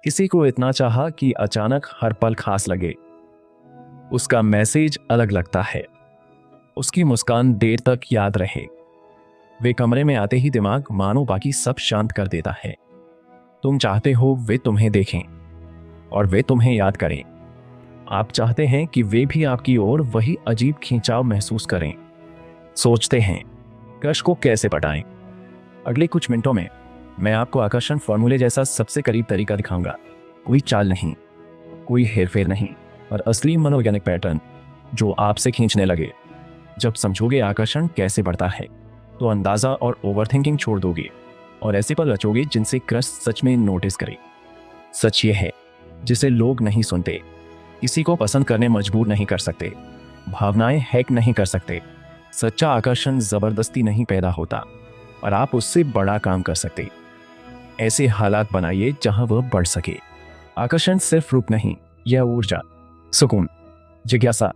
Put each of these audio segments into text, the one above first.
किसी को इतना चाहा कि अचानक हर पल खास लगे। उसका मैसेज अलग लगता है, उसकी मुस्कान देर तक याद रहे। वे कमरे में आते ही दिमाग मानो बाकी सब शांत कर देता है। तुम चाहते हो वे तुम्हें देखें और वे तुम्हें याद करें। आप चाहते हैं कि वे भी आपकी ओर वही अजीब खिंचाव महसूस करें। सोचते हैं क्रश को कैसे पटाएं। अगले कुछ मिनटों में मैं आपको आकर्षण फॉर्मूले जैसा सबसे करीब तरीका दिखाऊंगा। कोई चाल नहीं, कोई हेरफेर नहीं, और असली मनोवैज्ञानिक पैटर्न जो आपसे खींचने लगे। जब समझोगे आकर्षण कैसे बढ़ता है तो अंदाज़ा और ओवरथिंकिंग छोड़ दोगे और ऐसे पल रचोगे जिनसे क्रश सच में नोटिस करे। सच ये है जिसे लोग नहीं सुनते। किसी को पसंद करने मजबूर नहीं कर सकते, भावनाएं हैक नहीं कर सकते। सच्चा आकर्षण ज़बरदस्ती नहीं पैदा होता और आप उससे बड़ा काम कर सकते। ऐसे हालात बनाइए जहां वह बढ़ सके। आकर्षण सिर्फ रूप नहीं, यह ऊर्जा, सुकून, जिज्ञासा,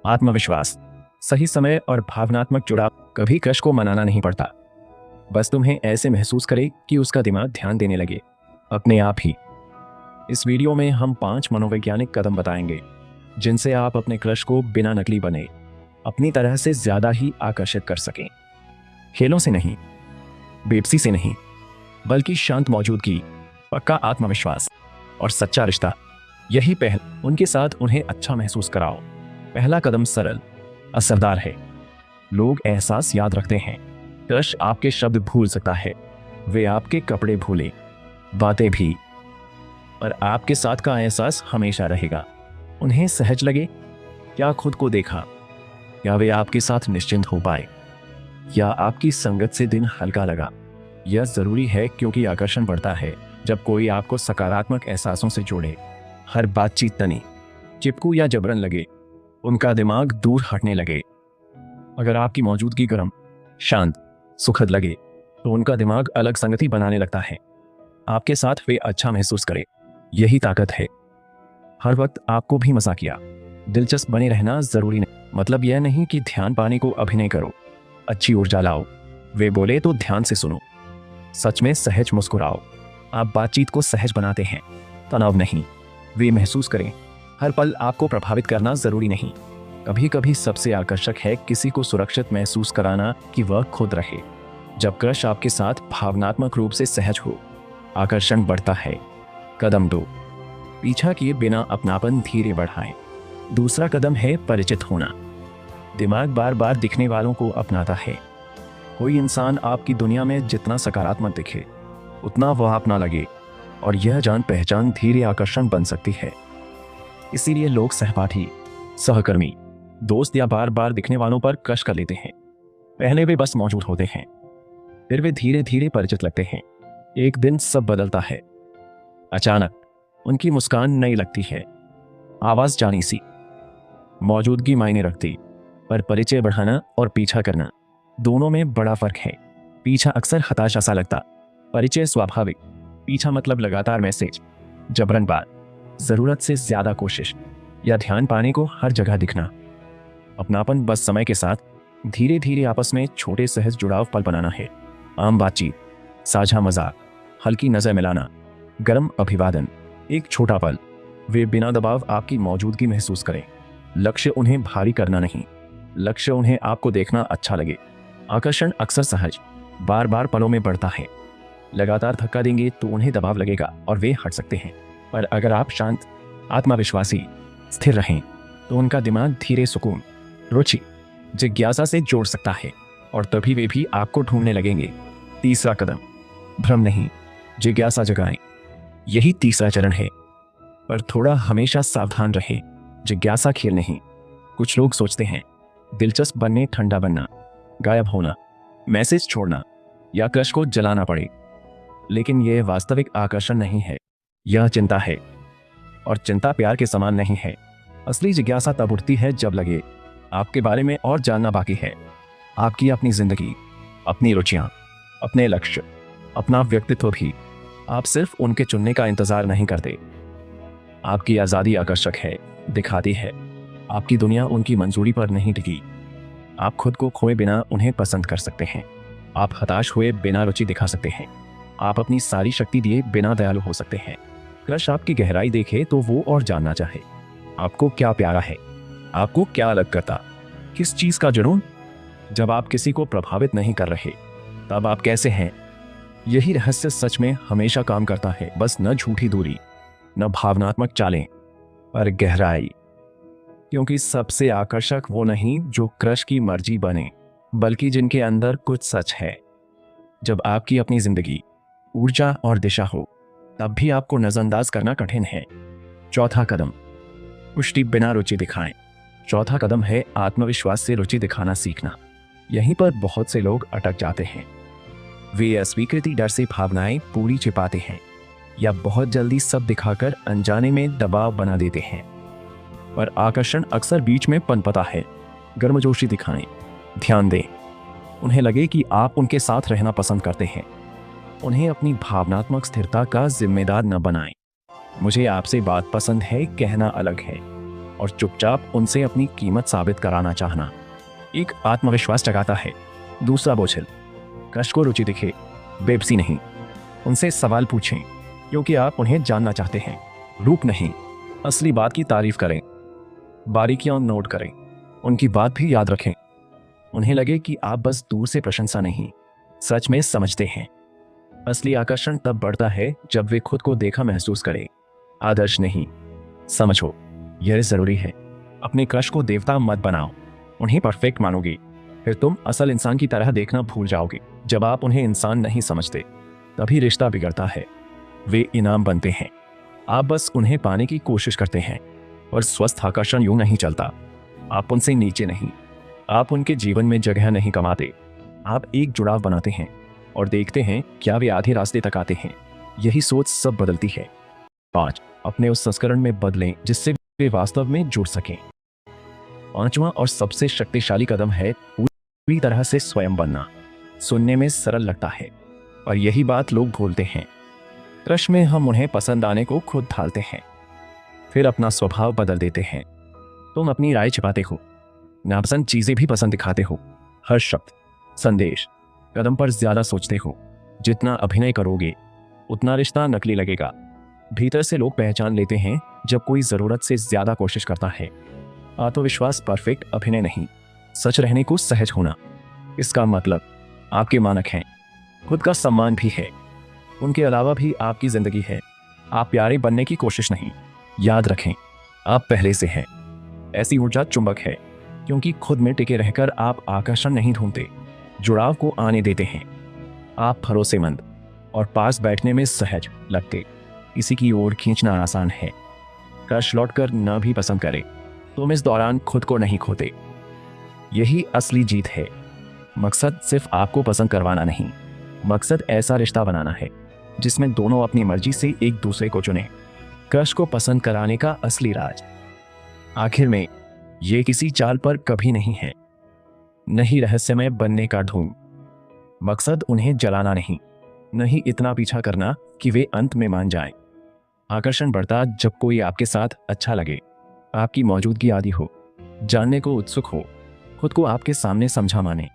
आत्मविश्वास, सही समय और भावनात्मक जुड़ाव। कभी क्रश को मनाना नहीं पड़ता, बस तुम्हें ऐसे महसूस करे कि उसका दिमाग ध्यान देने लगे अपने आप ही। इस वीडियो में हम 5 मनोवैज्ञानिक कदम बताएंगे जिनसे आप अपने क्रश को बिना नकली बने अपनी तरह से ज्यादा ही आकर्षित कर सकें। खेलों से नहीं, बेबसी से नहीं, बल्कि शांत मौजूदगी, पक्का आत्मविश्वास और सच्चा रिश्ता। यही पहल उनके साथ उन्हें अच्छा महसूस कराओ। पहला कदम सरल, असरदार है। लोग एहसास याद रखते हैं, क्रश आपके शब्द भूल सकता है, वे आपके कपड़े भूले, बातें भी, पर आपके साथ का एहसास हमेशा रहेगा। उन्हें सहज लगे, क्या खुद को देखा, या वे आपके साथ निश्चिंत हो पाए, या आपकी संगत से दिन हल्का लगा। यह जरूरी है क्योंकि आकर्षण बढ़ता है जब कोई आपको सकारात्मक एहसासों से जोड़े। हर बातचीत तनी, चिपकू या जबरन लगे, उनका दिमाग दूर हटने लगे। अगर आपकी मौजूदगी गर्म, शांत, सुखद लगे तो उनका दिमाग अलग संगति बनाने लगता है। आपके साथ वे अच्छा महसूस करे, यही ताकत है। हर वक्त आपको भी मजाकिया, दिलचस्प बने रहना जरूरी नहीं। मतलब यह नहीं कि ध्यान पाने को अभिनय करो। अच्छी ऊर्जा लाओ, वे बोले तो ध्यान से सुनो, सच में सहज मुस्कुराओ। आप बातचीत को सहज बनाते हैं, तनाव नहीं। वे महसूस करें, हर पल आपको प्रभावित करना जरूरी नहीं। कभी कभी सबसे आकर्षक है किसी को सुरक्षित महसूस कराना कि वह खुद रहे। जब क्रश आपके साथ भावनात्मक रूप से सहज हो, आकर्षण बढ़ता है। कदम 2, पीछा किए बिना अपनापन धीरे बढ़ाएं। दूसरा कदम है परिचित होना। दिमाग बार बार दिखने वालों को अपनाता है। कोई इंसान आपकी दुनिया में जितना सकारात्मक दिखे उतना वह अपना लगे, और यह जान पहचान धीरे आकर्षण बन सकती है। इसीलिए लोग सहपाठी, सहकर्मी, दोस्त या बार बार दिखने वालों पर क्रश कर लेते हैं। पहले वे बस मौजूद होते हैं, फिर वे धीरे धीरे परिचित लगते हैं। एक दिन सब बदलता है। अचानक उनकी मुस्कान नई लगती है, आवाज जानी सी। मौजूदगी मायने रखती, पर परिचय बढ़ाना और पीछा करना दोनों में बड़ा फर्क है। पीछा अक्सर हताशा सा लगता, परिचय स्वाभाविक। पीछा मतलब लगातार मैसेज, जबरन बात, जरूरत से ज्यादा कोशिश, या ध्यान पाने को हर जगह दिखना। अपनापन बस समय के साथ धीरे धीरे आपस में छोटे सहज जुड़ाव पल बनाना है। आम बातचीत, साझा मजाक, हल्की नजर मिलाना, गर्म अभिवादन, एक छोटा पल। वे बिना दबाव आपकी मौजूदगी महसूस करें। लक्ष्य उन्हें भारी करना नहीं, लक्ष्य उन्हें आपको देखना अच्छा लगे। आकर्षण अक्सर सहज, बार बार पलों में बढ़ता है। लगातार धक्का देंगे तो उन्हें दबाव लगेगा और वे हट सकते हैं। पर अगर आप शांत, आत्मविश्वासी, स्थिर रहें तो उनका दिमाग धीरे सुकून, रुचि, जिज्ञासा से जोड़ सकता है, और तभी वे भी आपको ढूंढने लगेंगे। तीसरा कदम, भ्रम नहीं, जिज्ञासा जगाएं। यही तीसरा चरण है, पर थोड़ा हमेशा सावधान रहे। जिज्ञासा खेल नहीं। कुछ लोग सोचते हैं दिलचस्प बनने ठंडा बनना, गायब होना, मैसेज छोड़ना, या क्रश को जलाना पड़े, लेकिन यह वास्तविक आकर्षण नहीं है, यह चिंता है। और चिंता प्यार के समान नहीं है। असली जिज्ञासा तब उठती है जब लगे आपके बारे में और जानना बाकी है। आपकी अपनी जिंदगी, अपनी रुचियां, अपने लक्ष्य, अपना व्यक्तित्व भी। आप सिर्फ उनके चुनने का इंतजार नहीं करते। आपकी आज़ादी आकर्षक है, दिखाती है। आपकी दुनिया उनकी मंजूरी पर नहीं टिकी। आप खुद को खोए बिना उन्हें पसंद कर सकते हैं। आप हताश हुए बिना रुचि दिखा सकते हैं। आप अपनी सारी शक्ति दिए बिना दयालु हो सकते हैं। क्रश आपकी गहराई देखे तो वो और जानना चाहे आपको क्या प्यारा है, आपको क्या अलग करता, किस चीज का जुनून। जब आप किसी को प्रभावित नहीं कर रहे तब आप कैसे हैं? यही रहस्य सच में हमेशा काम करता है। बस न झूठी दूरी, न भावनात्मक चालें, पर गहराई। क्योंकि सबसे आकर्षक वो नहीं जो क्रश की मर्जी बने, बल्कि जिनके अंदर कुछ सच है। जब आपकी अपनी जिंदगी, ऊर्जा और दिशा हो तब भी आपको नजरअंदाज करना कठिन है। चौथा कदम, पुष्टि बिना रुचि दिखाएं। चौथा कदम है आत्मविश्वास से रुचि दिखाना सीखना। यहीं पर बहुत से लोग अटक जाते हैं। वे अस्वीकृति डर से भावनाएं पूरी छिपाते हैं या बहुत जल्दी सब दिखाकर अनजाने में दबाव बना देते हैं। पर आकर्षण अक्सर बीच में पनपता है। गर्मजोशी दिखाएं, ध्यान दें, उन्हें लगे कि आप उनके साथ रहना पसंद करते हैं। उन्हें अपनी भावनात्मक स्थिरता का जिम्मेदार न बनाएं। मुझे आपसे बात पसंद है कहना अलग है, और चुपचाप उनसे अपनी कीमत साबित कराना चाहना एक आत्मविश्वास जगाता है। दूसरा बोझिल, क्रश को रुचि दिखे, बेबसी नहीं। उनसे सवाल पूछें क्योंकि आप उन्हें जानना चाहते हैं, रूप नहीं। असली बात की तारीफ करें, बारीकियां नोट करें, उनकी बात भी याद रखें। उन्हें लगे कि आप बस दूर से प्रशंसा नहीं, सच में समझते हैं। असली आकर्षण तब बढ़ता है जब वे खुद को देखा महसूस करें, आदर्श नहीं। समझो, यह जरूरी है। अपने क्रश को देवता मत बनाओ, उन्हें परफेक्ट मानोगे, फिर तुम असल इंसान की तरह देखना भूल जाओगे। जब आप उन्हें इंसान नहीं समझते तभी रिश्ता बिगड़ता है। वे इनाम बनते हैं, आप बस उन्हें पाने की कोशिश करते हैं। और स्वस्थ आकर्षण यूं नहीं चलता। आप उनसे नीचे नहीं, आप उनके जीवन में जगह नहीं कमाते। आप एक जुड़ाव बनाते हैं और देखते हैं क्या वे आधे रास्ते तक आते हैं। यही सोच सब बदलती है। 5, अपने उस संस्करण में बदलें जिससे वे वास्तव में जुड़ सकें। पांचवा और सबसे शक्तिशाली कदम है पूरी तरह से स्वयं बनना। सुनने में सरल लगता है, और यही बात लोग भूलते हैं। क्रश में हम उन्हें पसंद आने को खुद ढालते हैं, फिर अपना स्वभाव बदल देते हैं। तुम अपनी राय छिपाते हो, नापसंद चीजें भी पसंद दिखाते हो। हर शब्द, संदेश, कदम पर ज्यादा सोचते हो। जितना अभिनय करोगे उतना रिश्ता नकली लगेगा। भीतर से लोग पहचान लेते हैं जब कोई जरूरत से ज्यादा कोशिश करता है। आत्मविश्वास परफेक्ट अभिनय नहीं, सच रहने को सहज होना। इसका मतलब आपके मानक हैं, खुद का सम्मान भी है, उनके अलावा भी आपकी जिंदगी है। आप प्यारे बनने की कोशिश नहीं। याद रखें, आप पहले से हैं। ऐसी ऊर्जा चुंबक है, क्योंकि खुद में टिके रहकर आप आकर्षण नहीं ढूंढते, जुड़ाव को आने देते हैं। आप भरोसेमंद और पास बैठने में सहज लगते। किसी की ओर खींचना आसान है। क्रश लौटकर न भी पसंद करे, तुम इस दौरान खुद को नहीं खोते। यही असली जीत है। मकसद सिर्फ आपको पसंद करवाना नहीं, मकसद ऐसा रिश्ता बनाना है जिसमें दोनों अपनी मर्जी से एक दूसरे को चुने। क्रश को पसंद कराने का असली राज आखिर में ये किसी चाल पर कभी नहीं है, नहीं रहस्यमय बनने का ढोंग। मकसद उन्हें जलाना नहीं इतना पीछा करना कि वे अंत में मान जाएं। आकर्षण बढ़ता जब कोई आपके साथ अच्छा लगे, आपकी मौजूदगी आदि हो, जानने को उत्सुक हो, खुद को आपके सामने समझा माने,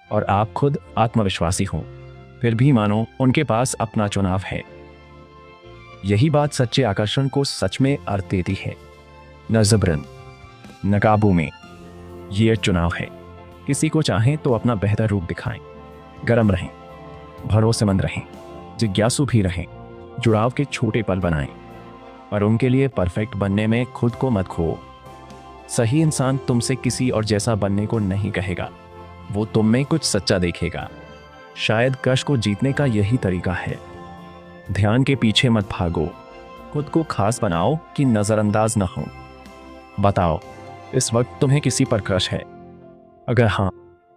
और आप खुद आत्मविश्वासी हो। फिर भी मानो उनके पास अपना चुनाव है। यही बात सच्चे आकर्षण को सच में अर्थ देती है। न जबरन, न काबू में, ये चुनाव है। किसी को चाहें तो अपना बेहतर रूप दिखाएं, गर्म रहें, भरोसेमंद रहें, जिज्ञासु भी रहें, जुड़ाव के छोटे पल बनाएं, पर उनके लिए परफेक्ट बनने में खुद को मत खो। सही इंसान तुमसे किसी और जैसा बनने को नहीं कहेगा, वो तुम में कुछ सच्चा देखेगा। शायद क्रश को जीतने का यही तरीका है। ध्यान के पीछे मत भागो, खुद को खास बनाओ कि नजरअंदाज न हो। बताओ, इस वक्त तुम्हें किसी पर क्रश है? अगर हाँ,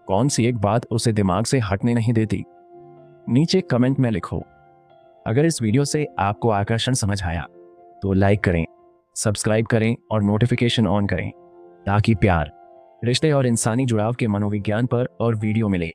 कौन सी एक बात उसे दिमाग से हटने नहीं देती? नीचे कमेंट में लिखो। अगर इस वीडियो से आपको आकर्षण समझ आया तो लाइक करें, सब्सक्राइब करें और नोटिफिकेशन ऑन करें, ताकि प्यार, रिश्ते और इंसानी जुड़ाव के मनोविज्ञान पर और वीडियो मिले।